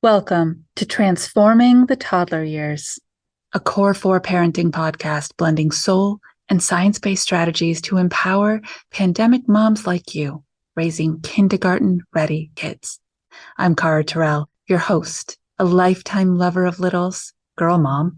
Welcome to Transforming the Toddler Years, a Core 4 parenting podcast blending soul and science-based strategies to empower pandemic moms like you, raising kindergarten-ready kids. I'm Cara Tyrrell, your host, a lifetime lover of littles, girl mom,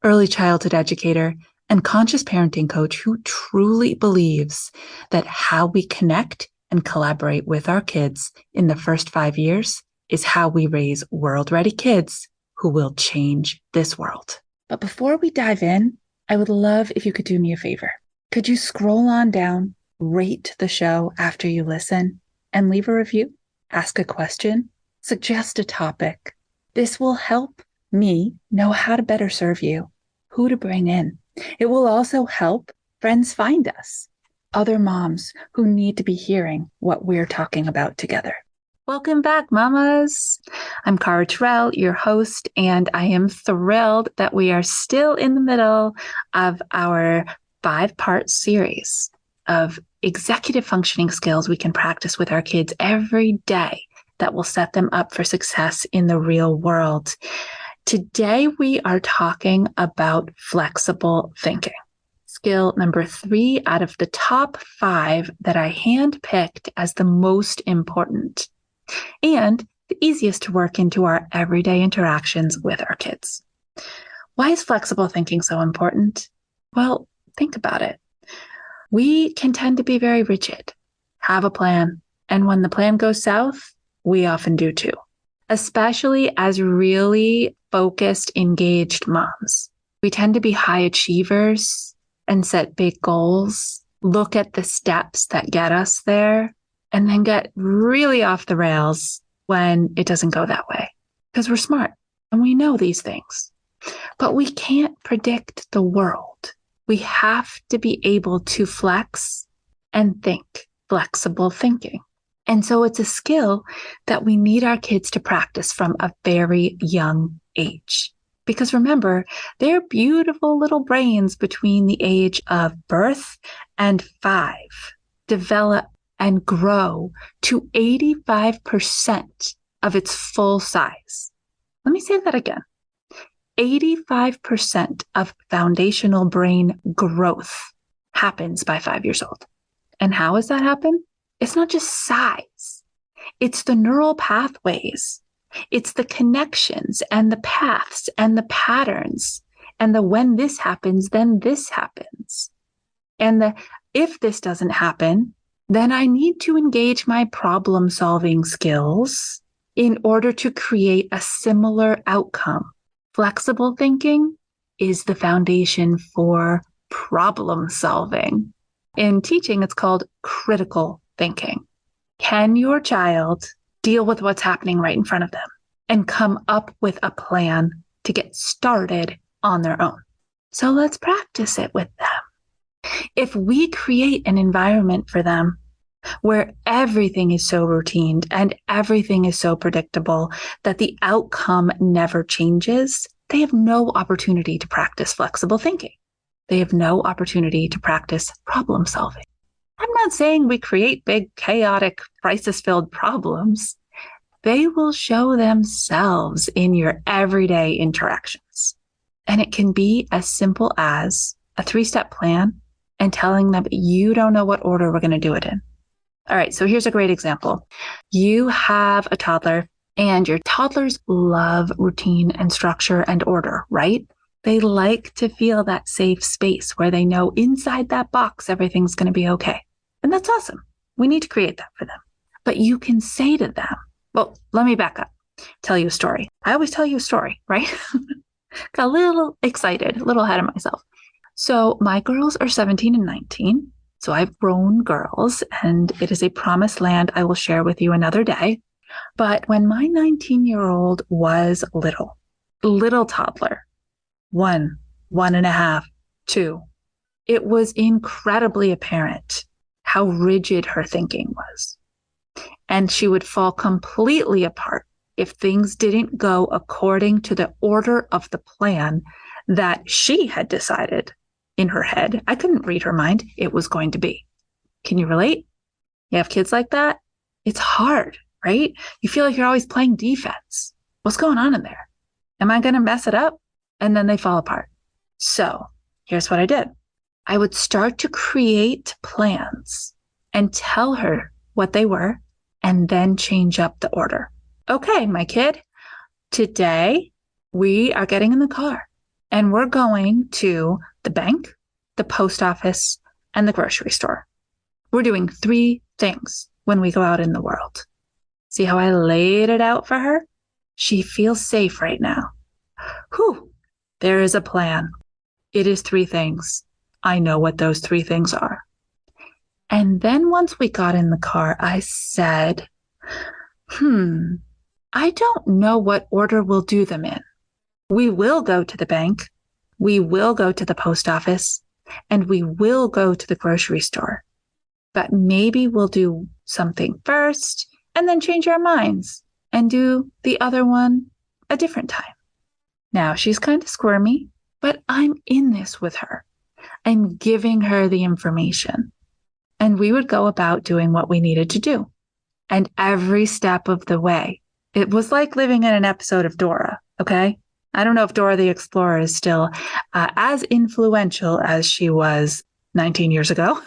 early childhood educator, and conscious parenting coach who truly believes that how we connect and collaborate with our kids in the first 5 years is how we raise world-ready kids who will change this world. But before we dive in, I would love if you could do me a favor. Could you scroll on down, rate the show after you listen, and leave a review, ask a question, suggest a topic. This will help me know how to better serve you, who to bring in. It will also help friends find us, other moms who need to be hearing what we're talking about together. Welcome back, mamas. I'm Cara Tyrrell, your host, and I am thrilled that we are still in the middle of our 5-part series of executive functioning skills we can practice with our kids every day that will set them up for success in the real world. Today, we are talking about flexible thinking. Skill number 3 out of the top 5 that I handpicked as the most important and the easiest to work into our everyday interactions with our kids. Why is flexible thinking so important? Well, think about it. We can tend to be very rigid, have a plan, and when the plan goes south, we often do too, especially as really focused, engaged moms. We tend to be high achievers and set big goals, look at the steps that get us there, and then get really off the rails when it doesn't go that way. Because we're smart and we know these things. But we can't predict the world. We have to be able to flex and think, flexible thinking. And so it's a skill that we need our kids to practice from a very young age. Because remember, they're beautiful little brains between the age of birth and 5 develop and grow to 85% of its full size. Let me say that again. 85% of foundational brain growth happens by 5 years old. And how does that happen? It's not just size. It's the neural pathways. It's the connections and the paths and the patterns and the when this happens, then this happens. And the if this doesn't happen, then I need to engage my problem-solving skills in order to create a similar outcome. Flexible thinking is the foundation for problem-solving. In teaching, it's called critical thinking. Can your child deal with what's happening right in front of them and come up with a plan to get started on their own? So let's practice it with them. If we create an environment for them where everything is so routine and everything is so predictable that the outcome never changes, they have no opportunity to practice flexible thinking. They have no opportunity to practice problem solving. I'm not saying we create big, chaotic, crisis-filled problems. They will show themselves in your everyday interactions. And it can be as simple as a 3-step plan and telling them you don't know what order we're going to do it in. All right, so here's a great example. You have a toddler, and your toddlers love routine and structure and order, right? They like to feel that safe space where they know inside that box everything's going to be okay. And that's awesome. We need to create that for them. But you can say to them, well, let me back up, tell you a story. I always tell you a story, right? Got a little excited, a little ahead of myself. So my girls are 17 and 19. So I've grown girls, and it is a promised land I will share with you another day. But when my 19-year-old was little toddler, 1, 1.5, 2, it was incredibly apparent how rigid her thinking was. And she would fall completely apart if things didn't go according to the order of the plan that she had decided in her head. I couldn't read her mind. It was going to be. Can you relate? You have kids like that? It's hard, right? You feel like you're always playing defense. What's going on in there? Am I going to mess it up? And then they fall apart. So here's what I did. I would start to create plans and tell her what they were and then change up the order. Okay, my kid, today we are getting in the car and we're going to the bank, the post office, and the grocery store. We're doing 3 things when we go out in the world. See how I laid it out for her? She feels safe right now. Whew, there is a plan. It is 3 things. I know what those 3 things are. And then once we got in the car, I said, I don't know what order we'll do them in. We will go to the bank, we will go to the post office, and we will go to the grocery store. But maybe we'll do something first and then change our minds and do the other one a different time. Now, she's kind of squirmy, but I'm in this with her. I'm giving her the information. And we would go about doing what we needed to do. And every step of the way, it was like living in an episode of Dora, okay? I don't know if Dora the Explorer is still as influential as she was 19 years ago,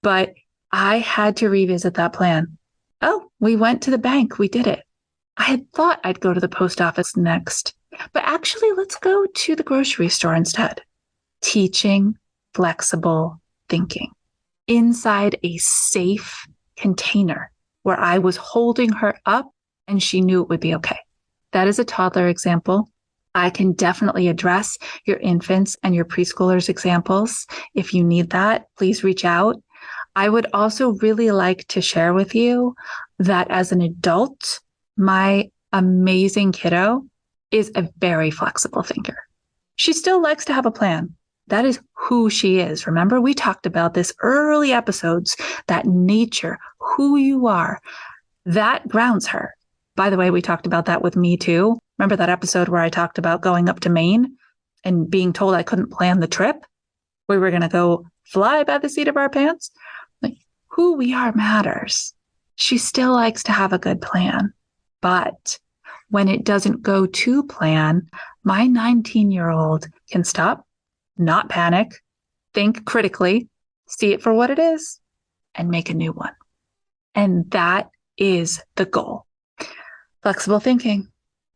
but I had to revisit that plan. Oh, we went to the bank. We did it. I had thought I'd go to the post office next, but actually let's go to the grocery store instead. Teaching flexible thinking inside a safe container where I was holding her up and she knew it would be okay. That is a toddler example. I can definitely address your infants and your preschoolers examples. If you need that, please reach out. I would also really like to share with you that as an adult, my amazing kiddo is a very flexible thinker. She still likes to have a plan. That is who she is. Remember, we talked about this early episodes, that nature, who you are, that grounds her. By the way, we talked about that with me too. Remember that episode where I talked about going up to Maine and being told I couldn't plan the trip? We were going to go fly by the seat of our pants. Like, who we are matters. She still likes to have a good plan. But when it doesn't go to plan, my 19-year-old can stop, not panic, think critically, see it for what it is, and make a new one. And that is the goal. Flexible thinking.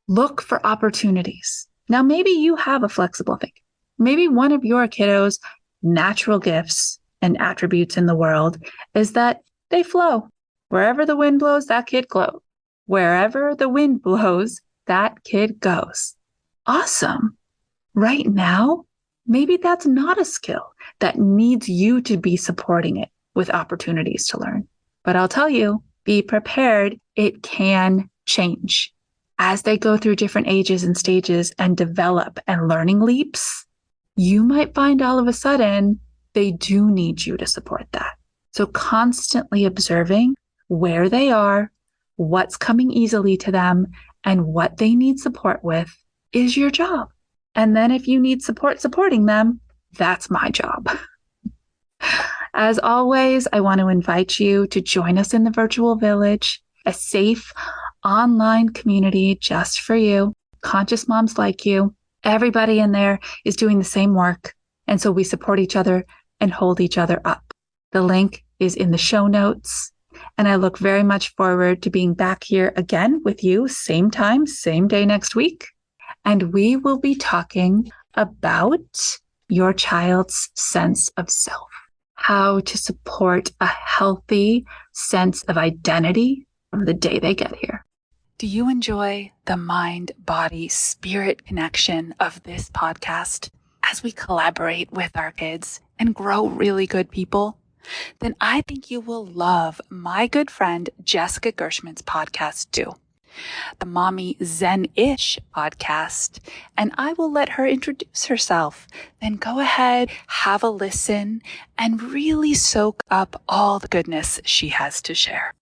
Look for opportunities. Now, maybe you have a flexible thinking. Maybe one of your kiddos' natural gifts and attributes in the world is that they flow. Wherever the wind blows, that kid goes. Wherever the wind blows, that kid goes. Awesome. Right now, maybe that's not a skill that needs you to be supporting it with opportunities to learn. But I'll tell you, be prepared. It can change. As they go through different ages and stages and develop and learning leaps, you might find all of a sudden they do need you to support that. So constantly observing where they are, what's coming easily to them, and what they need support with is your job. And then if you need support supporting them, that's my job. As always, I want to invite you to join us in the virtual village, a safe online community just for you, conscious moms like you. Everybody in there is doing the same work. And so we support each other and hold each other up. The link is in the show notes. And I look very much forward to being back here again with you, same time, same day next week. And we will be talking about your child's sense of self, how to support a healthy sense of identity from the day they get here. Do you enjoy the mind, body, spirit connection of this podcast as we collaborate with our kids and grow really good people? Then I think you will love my good friend Jessica Gershman's podcast too, the Mommy Zen-ish podcast, and I will let her introduce herself. Then go ahead, have a listen, and really soak up all the goodness she has to share.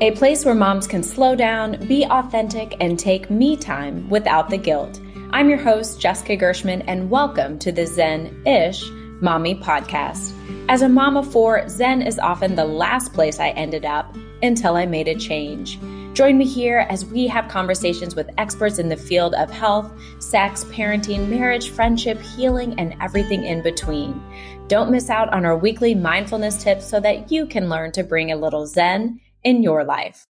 A place where moms can slow down, be authentic, and take me time without the guilt. I'm your host, Jessica Gershman, and welcome to the Zen-ish Mommy Podcast. As a mom of 4, Zen is often the last place I ended up until I made a change. Join me here as we have conversations with experts in the field of health, sex, parenting, marriage, friendship, healing, and everything in between. Don't miss out on our weekly mindfulness tips so that you can learn to bring a little Zen in your life.